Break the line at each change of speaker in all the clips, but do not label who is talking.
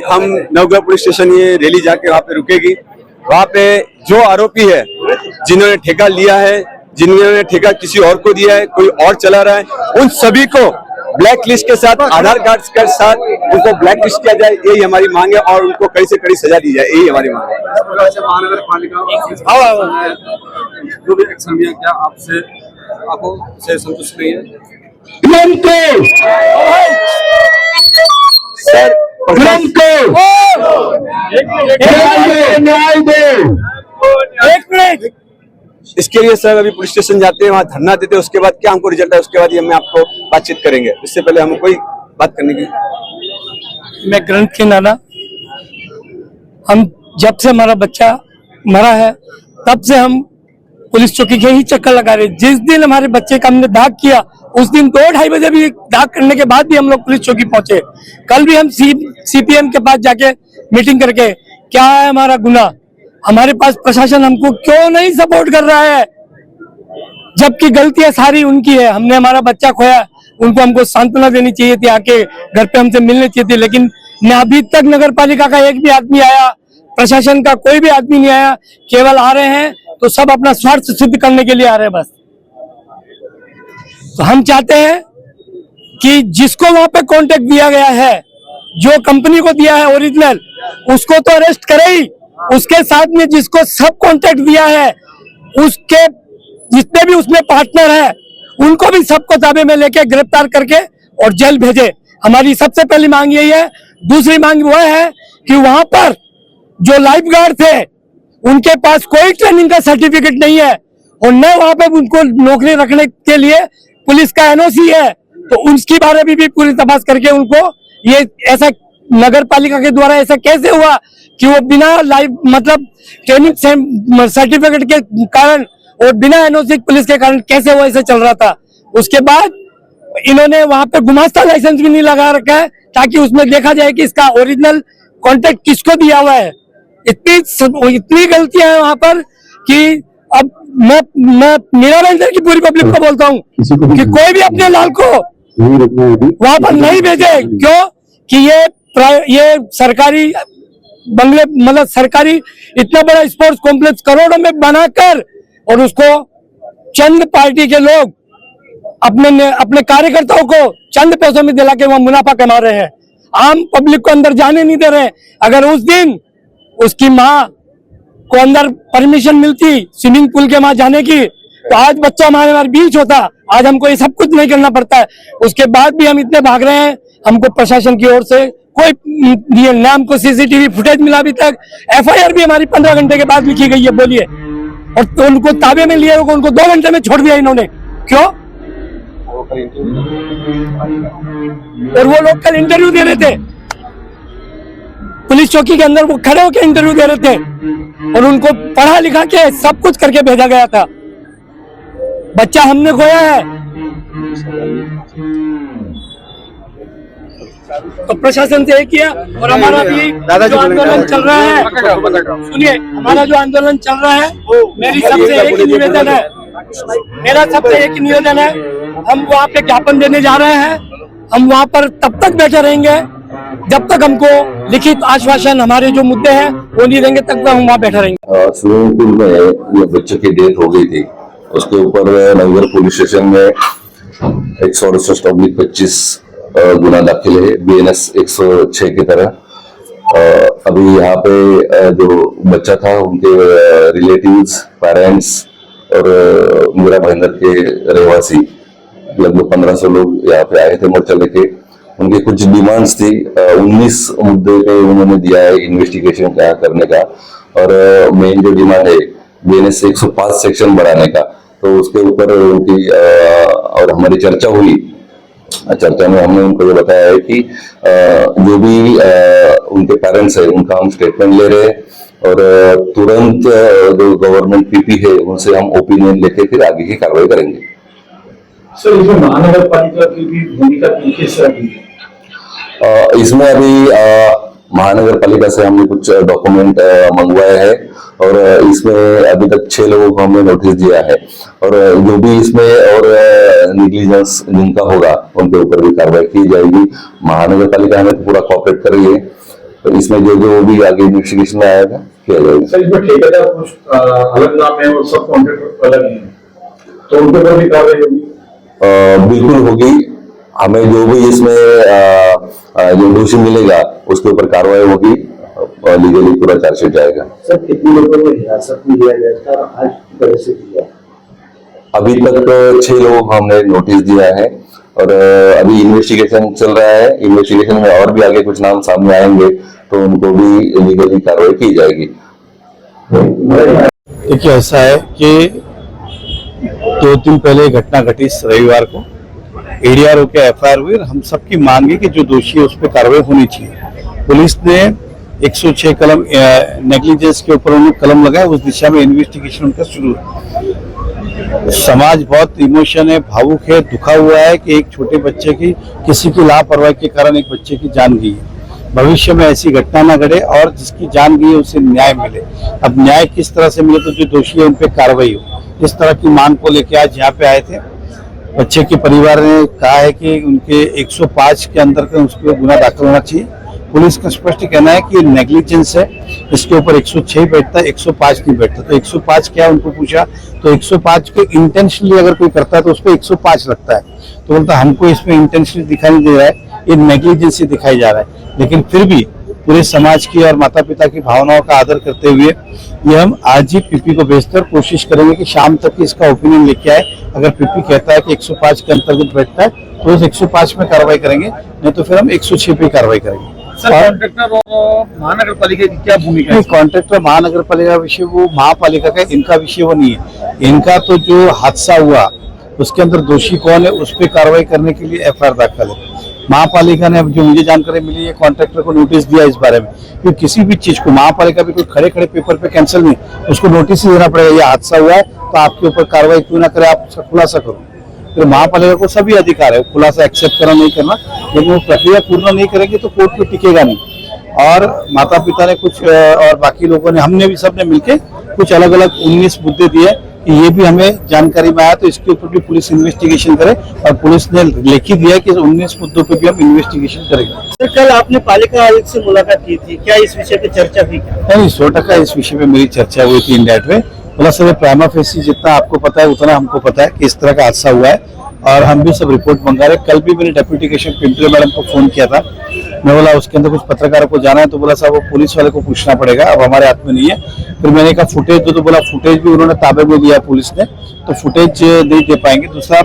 हम Navgarh police station ये rally जाके वहाँ पे रुकेगी। वहाँ पे जो आरोपी है, जिन्होंने ठेका लिया है, जिन्होंने ठेका किसी और को दिया है, कोई और चला रहा है, उन सभी को ब्लैक लिस्ट के साथ, आधार कार्ड के साथ उनको ब्लैक लिस्ट किया जाए, यही हमारी मांग है। और उनको कड़ी से कड़ी सजा दी जाए, यही हमारी मांग है।
महानगर पालिका जो भी एक्शन लिया, क्या आपको से संतुष्ट नहीं है?
सर
एक मिनट,
इसके लिए सर अभी पुलिस स्टेशन जाते हैं, वहाँ धरना देते हैं, उसके बाद क्या हमको रिजल्ट है उसके बाद ही हम आपको बातचीत करेंगे। इससे पहले हम कोई बात करने की।
मैं ग्रंथ के नाना, हम जब से हमारा बच्चा मरा है तब से हम पुलिस चौकी के ही चक्कर लगा रहे। जिस दिन हमारे बच्चे का हमने दाग किया उस दिन 2-2:30 बजे भी दाग करने के बाद भी हम लोग पुलिस चौकी पहुंचे। कल भी हम सीपीएम के पास जाके मीटिंग करके, क्या है हमारा गुनाह, हमारे पास प्रशासन हमको क्यों नहीं सपोर्ट कर रहा है, जबकि गलतियां सारी उनकी है। हमने हमारा बच्चा खोया, उनको हमको सांत्वना देनी चाहिए थी, आके घर पे हमसे मिलने चाहिए थे, लेकिन न अभी तक नगर पालिका का एक भी आदमी आया, प्रशासन का कोई भी आदमी नहीं आया। केवल आ रहे हैं तो सब अपना स्वार्थ सिद्ध करने के लिए आ रहे हैं बस। तो हम चाहते हैं कि जिसको वहां पे कॉन्ट्रैक्ट दिया गया है, जो कंपनी को दिया है ओरिजिनल, उसको तो अरेस्ट करे ही, उसके साथ में जिसको सब कॉन्ट्रैक्ट दिया है, उसके जितने भी उसमें पार्टनर है, उनको भी सबको ताबे में लेके गिरफ्तार करके और जेल भेजे। हमारी सबसे पहली मांग यही है। दूसरी मांग वो है कि वहां पर जो लाइफ गार्ड थे, उनके पास कोई ट्रेनिंग का सर्टिफिकेट नहीं है और न वहां पे उनको नौकरी रखने के लिए पुलिस का एनओसी है, तो उसकी बारे में भी पूरी तपास करके उनको, ये ऐसा नगर पालिका के द्वारा ऐसा कैसे हुआ कि वो बिना लाइफ मतलब ट्रेनिंग सर्टिफिकेट के कारण और बिना एनओसी पुलिस के कारण कैसे वो ऐसे चल रहा था। उसके बाद इन्होंने वहां पे गुमास्ता लाइसेंस भी नहीं लगा रखा है ताकि उसमें देखा जाए कि इसका ओरिजिनल कॉन्ट्रैक्ट किसको दिया हुआ है। इतनी गलतियां हैं वहां पर कि अब मैं मीराबेंदर की पूरी पब्लिक को बोलता हूँ कि कोई भी अपने लाल को वहां पर नहीं भेजे। क्यों कि ये सरकारी बंगले, मतलब सरकारी इतना बड़ा स्पोर्ट्स कॉम्प्लेक्स करोड़ों में बनाकर और उसको चंद पार्टी के लोग अपने कार्यकर्ताओं को चंद पैसों में दिला के वहां मुनाफा कमा रहे हैं, आम पब्लिक को अंदर जाने नहीं दे रहे। अगर उस दिन उसकी माँ को अंदर परमिशन मिलती स्विमिंग पूल के वहां जाने की, तो आज बच्चा हमारे बीच होता। आज हमको ये सब कुछ नहीं करना पड़ता है। उसके बाद भी हम इतने भाग रहे हैं, हमको प्रशासन की ओर से कोई नाम को सीसीटीवी फुटेज मिला अभी तक। एफआईआर भी हमारी 15 घंटे के बाद लिखी गई है, बोलिए। और तो उनको ताबे में लिए उनको 2 घंटे में छोड़ दिया इन्होंने, क्यों? और वो लोग कल इंटरव्यू दे रहे थे पुलिस चौकी के अंदर, वो खड़े होकर इंटरव्यू दे रहे थे और उनको पढ़ा लिखा के सब कुछ करके भेजा गया था। बच्चा हमने खोया है तो प्रशासन से एक किया। और हमारा भी जो आंदोलन चल रहा है, सुनिए, हमारा जो आंदोलन चल रहा है, मेरी सबसे एक ही निवेदन है, मेरा सबसे एक ही निवेदन है, हम वहाँ पे ज्ञापन देने जा रहे हैं। हम वहाँ पर तब तक बैठे रहेंगे जब तक हमको लिखित आश्वासन हमारे जो मुद्दे हैं वो नहीं देंगे, तब तक हम वहाँ बैठे रहेंगे।
स्विमिंग पूल में ये बच्चे की डेथ हो गई थी, उसके ऊपर नवगढ़ पुलिस स्टेशन में 168/25 गुना दाखिल है, BNS 106 की तरह। अभी यहाँ पे जो बच्चा था, उनके रिलेटिव्स, पेरेंट्स और मीरा भाईंदर के रहवासी लगभग 1500 लोग यहाँ पे आए थे मोर्चा लेके। उनकी कुछ डिमांड्स थी, 19 मुद्दे पे उन्होंने दिया है इन्वेस्टिगेशन क्या करने का। और मेन जो डिमांड है BNS 105 सेक्शन बढ़ाने का, तो उसके ऊपर उनकी और हमारी चर्चा हुई। चर्चा में हमने उनको ये बताया है कि जो भी उनके पेरेंट्स है उनका हम स्टेटमेंट ले रहे हैं और तुरंत जो गवर्नमेंट पीपी है उनसे हम ओपिनियन लेके फिर आगे की कार्रवाई करेंगे।
सर, इसमें महानगर पालिका की भी भूमिका किस तरह की?
इसमें अभी महानगर पालिका से हमने कुछ डॉक्यूमेंट मंगवाए हैं और इसमें अभी तक 6 लोगों को हमने नोटिस दिया है और जो भी इसमें और निग्लिजेंस जिनका होगा उनके ऊपर भी कार्रवाई की जाएगी। महानगर पालिका हमें पूरा कोऑपरेट कर रही है तो इसमें जो जो भी आगे इन्वेस्टिगेशन में आएगा किया जाएगा।
सर इसमें ठेकेदार कुछ अलग नाम है और सब कॉन्ट्रैक्टर अलग है, तो उनके ऊपर भी कार्रवाई होगी?
बिल्कुल होगी। हमें जो भी इसमें जो दोषी मिलेगा उसके ऊपर कार्रवाई होगी और लीगली पूरा चार्जशीट जाएगा।
सर कितने लोगों को हिरासत में लिया गया था, आज की तरह से किया?
अभी तक 6 लोगों को हमने नोटिस दिया है और अभी इन्वेस्टिगेशन चल रहा है। इन्वेस्टिगेशन में और भी आगे कुछ नाम सामने आएंगे तो उनको भी लीगली कार्रवाई की जाएगी।
देखिए ऐसा है कि 2 दिन पहले घटना घटी इस रविवार को, एडीआरओ के एफआईआर हुई और हम सबकी मांग है कि जो दोषी है उस पर कार्रवाई होनी चाहिए। पुलिस ने 106 कलम नेग्लिजेंस के ऊपर उन्होंने कलम लगाया, उस दिशा में इन्वेस्टिगेशन उनका शुरू है। समाज बहुत इमोशन है, भावुक है, दुखा हुआ है कि एक छोटे बच्चे की किसी की लापरवाही के कारण एक बच्चे की जान गई है। भविष्य में ऐसी घटना न घटे और जिसकी जान गई है उसे न्याय मिले। अब न्याय किस तरह से मिले, तो जो दोषी है उन पे कार्रवाई हो। इस तरह की मांग को लेकर आज यहाँ पे आए थे। बच्चे के परिवार ने कहा है कि उनके 105 के अंदर का उस पर गुना दाखिल होना चाहिए। पुलिस का स्पष्ट कहना है कि नेग्लिजेंस है, इसके ऊपर 106 बैठता है, 105 नहीं बैठता। तो 105 क्या उनको पूछा तो 105 के इंटेंशनली अगर कोई करता है तो उस पर 105 लगता है। तो बोलता हमको इसमें इंटेंशनली दिखाई नहीं दे रहा है, ये नेग्लिजेंसी दिखाई जा रहा है। लेकिन फिर भी पूरे समाज की और माता पिता की भावनाओं का आदर करते हुए ये हम आज ही पीपी को भेजकर कोशिश करेंगे कि शाम तक इसका ओपिनियन लेके आए। अगर पीपी कहता है कि 105 के अंतर्गत बैठता है तो उस 105 में कार्रवाई करेंगे, नहीं तो फिर हम 106 पे कार्रवाई करेंगे।
कॉन्ट्रैक्टर और महानगर पालिका की क्या भूमिका है?
कॉन्ट्रैक्टर महानगर पालिका विषय वो महापालिका का, इनका विषय वो नहीं है। इनका तो जो हादसा हुआ उसके अंदर दोषी कौन है उस पर कार्रवाई करने के लिए एफआईआर दाखिल है। महापालिका ने, अब जो मुझे जानकारी मिली है, कॉन्ट्रैक्टर को नोटिस दिया इस बारे में कि किसी भी चीज को महापालिका भी कोई खड़े खड़े पेपर पे कैंसिल नहीं, उसको नोटिस ही देना पड़ेगा। ये हादसा हुआ है तो आपके ऊपर कार्रवाई क्यों ना करे, आप खुलासा करो। फिर महापालिका को सभी अधिकार है खुलासा एक्सेप्ट करना नहीं करना, लेकिन वो प्रक्रिया पूर्ण नहीं करेंगे तो कोर्ट में टिकेगा नहीं। और माता पिता ने कुछ और बाकी लोगों ने, हमने भी सबने मिलकर कुछ अलग अलग 19 मुद्दे दिए कि ये भी हमें जानकारी में आया तो इसके ऊपर भी पुलिस इन्वेस्टिगेशन करे, और पुलिस ने लिखी दिया कि 19 मुद्दों पे भी हम इन्वेस्टिगेशन करेंगे।
सर कल आपने पालिका आयुक्त से मुलाकात की थी, क्या इस विषय पे चर्चा हुई?
नहीं, 100% इस विषय पे मेरी चर्चा हुई थी इंडेट में। प्लस प्राइमा फेसी जितना आपको पता है उतना हमको पता है कि इस तरह का हादसा हुआ है और हम भी सब रिपोर्ट मंगा रहे। कल भी मैंने डेप्यूटी कमिश्नर पिंपले मैडम को फोन किया था, मैं बोला उसके अंदर कुछ पत्रकारों को जाना है, तो बोला साहब वो पुलिस वाले को पूछना पड़ेगा, अब हमारे हाथ में नहीं है। फिर मैंने कहा फुटेज दो, तो बोला फुटेज भी उन्होंने ताबे में दिया पुलिस ने, तो फुटेज नहीं दे पाएंगे। दूसरा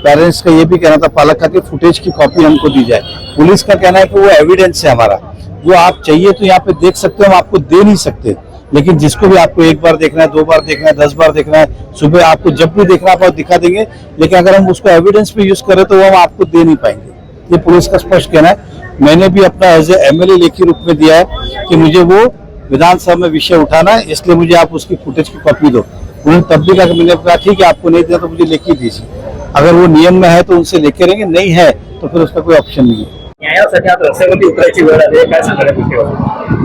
पेरेंट्स का ये भी कहना था पालक का कि फुटेज की कॉपी हमको दी जाए। पुलिस का कहना है कि वो एविडेंस है हमारा, जो आप चाहिए तो यहाँ पे देख सकते हो, हम आपको दे नहीं सकते। लेकिन जिसको भी आपको 1 बार देखना है, 2 बार देखना है, 10 बार देखना है, सुबह आपको जब भी देखना आप दिखा देंगे। लेकिन अगर हम उसको एविडेंस पे यूज करें तो वो हम आपको दे नहीं पाएंगे, ये पुलिस का स्पष्ट कहना है। मैंने भी अपना एज ए एमएलए लेखी रूप में दिया है कि मुझे वो विधानसभा में विषय उठाना है, इसलिए मुझे आप उसकी फुटेज की कॉपी दो। उन्होंने तब भी कहा, मैंने कहा ठीक है आपको नहीं दिया तो मुझे लेके दीजिए। अगर वो नियम में है तो उनसे लेके रहेंगे, नहीं है तो फिर उसका कोई ऑप्शन नहीं है।
न्यायासाठी आता रस्त्यावरती उतरायची वेळ आली आहे, काय सांगणार गोष्टीवर?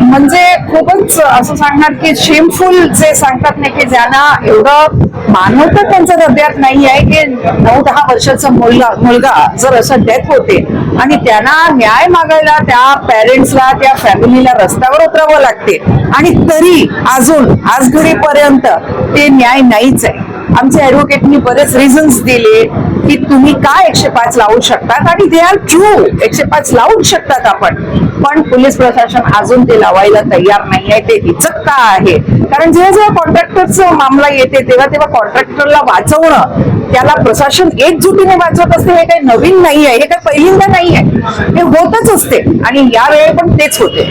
म्हणजे खूपच असं सांगणार की शेमफुल जे सांगतात नाही की ज्यांना एवढं मानवता त्यांच्या हृदयात नाही आहे की 9-10 वर्षाचा मुलगा जर असं डेथ होते आणि त्यांना न्याय मागायला त्या पेरेंट्सला, त्या फॅमिलीला रस्त्यावर उतरावं लागते आणि तरी अजून आज घडीपर्यंत ते न्याय नाहीच आहे। आमचे ऍडव्होकेटनी बरेच रिझन्स दिले की तुम्ही काय 105 लावू शकतात आणि दे आर ट्रू, 105 लावू शकतात आपण, पण पोलीस प्रशासन अजून ते लावायला तयार नाही आहे। ते हिचक का आहे? कारण जेव्हा जेव्हा कॉन्ट्रॅक्टरचा मामला येते तेव्हा तेव्हा कॉन्ट्रॅक्टरला वाचवणं, त्याला प्रशासन एकजुटीने वाचवत असते, हे काही नवीन नाही आहे, हे काही पहिल्यांदा नाही आहे, हे होतच असते आणि यावेळी पण तेच होते।